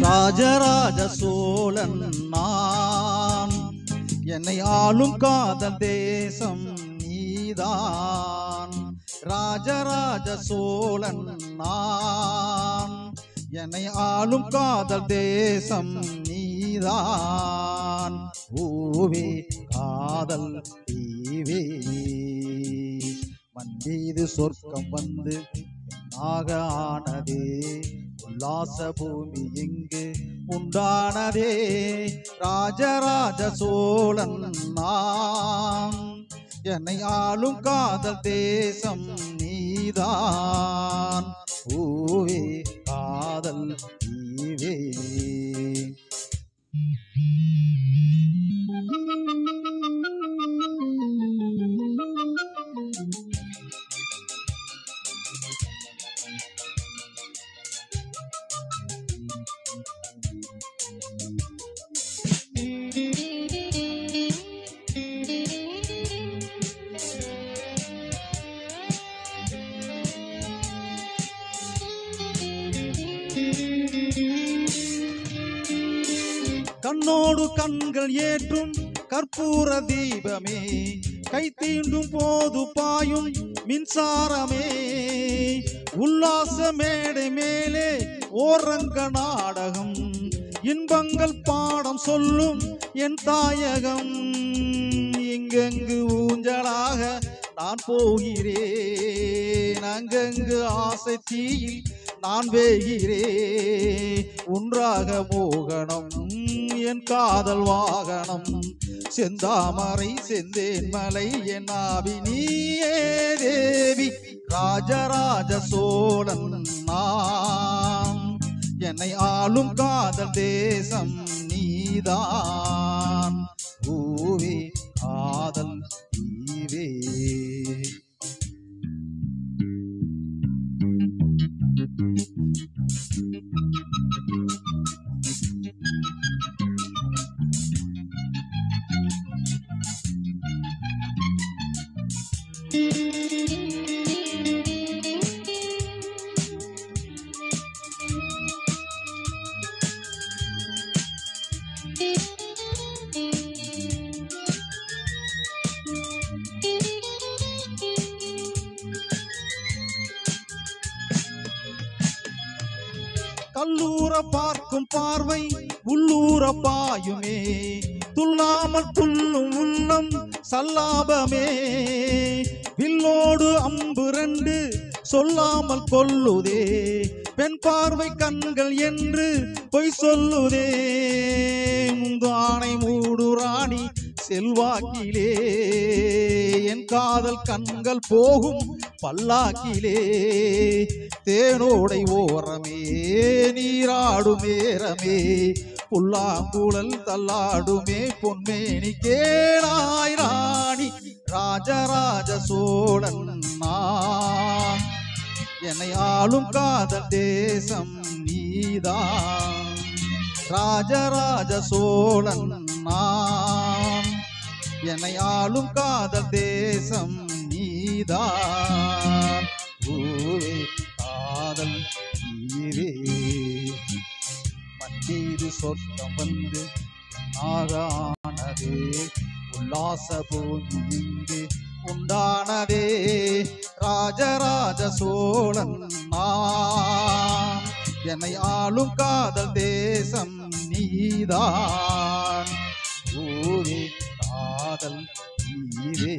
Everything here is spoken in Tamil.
ராஜராஜ சோழன் நான், என்னை ஆளும் காதல் தேசம் நீதான். ராஜராஜ சோழன் நான், என்னை ஆளும் காதல் தேசம் நீதான். பூவே காதல் தீவே, மண் மீது சொர்க்கம் வந்து ஆனதே, உல்லாச பூமி இங்கு உண்டானதே. ராஜராஜ சோழன் நான், என்னை ஆளும் காதல் தேசம் நீதான். பூவே காதல் தீவே. கண்ணோடு கண்கள் ஏற்றும் கற்பூர தீபமே, கை தீண்டும் போது பாயும் மின்சாரமே. உல்லாச மேடை மேலே ஓரங்க நாடகம், இன்பங்கள் பாடம் சொல்லும் என் தாயகம். இங்கெங்கு ஊஞ்சலாக நான் போகிறேன், அங்கங்கு ஆசை தீயில் நான் வேகிறேன். ஒன்றாக மோகனம் என் காதல் வாகனம், செந்தாமரை செந்தேன் மலை என் ஆவி நீயே தேவி. ராஜராஜ சோழன் நான், என்னை ஆளும் காதல் தேசம் நீதான். பூவே காதல் தீவே. கல்லூர பார்க்கும் பார்வை உள்ளூர பாயுமே, துள்ளாமல் துள்ளும் உள்ளம் சல்லாபமே. வில்லோடு அம்பு ரெண்டு சொல்லாமல் கொல்லுதே, பெண் பார்வை கண்கள் என்று பொய் சொல்லுதே. முந்தானை மூடு ராணி செல்வாக்கிலே, என் காதல் கண்கள் போகும் பல்லாக்கிலே. தேனோடை ஓரமே நீராடும் நேரமே, புல்லாங்குழல் தள்ளாடுமே பொன்மேனி கேளாய் ராணி. ராஜராஜ சோழன் நான், என்னை ஆளும் காதல் தேசம் நீதான். ராஜராஜ சோழன் நான், என்னை ஆளும் காதல் தேசம் நீதான். பூவே காதல் தீவே, மண் மீது சொர்க்கம் வந்து ஆனதே, உல்லாச பூமி இங்கு உண்டானதே. ராஜராஜ சோழன் நான், என்னை ஆளும் காதல் தேசம் நீதான். பூவே காதல் தீவே.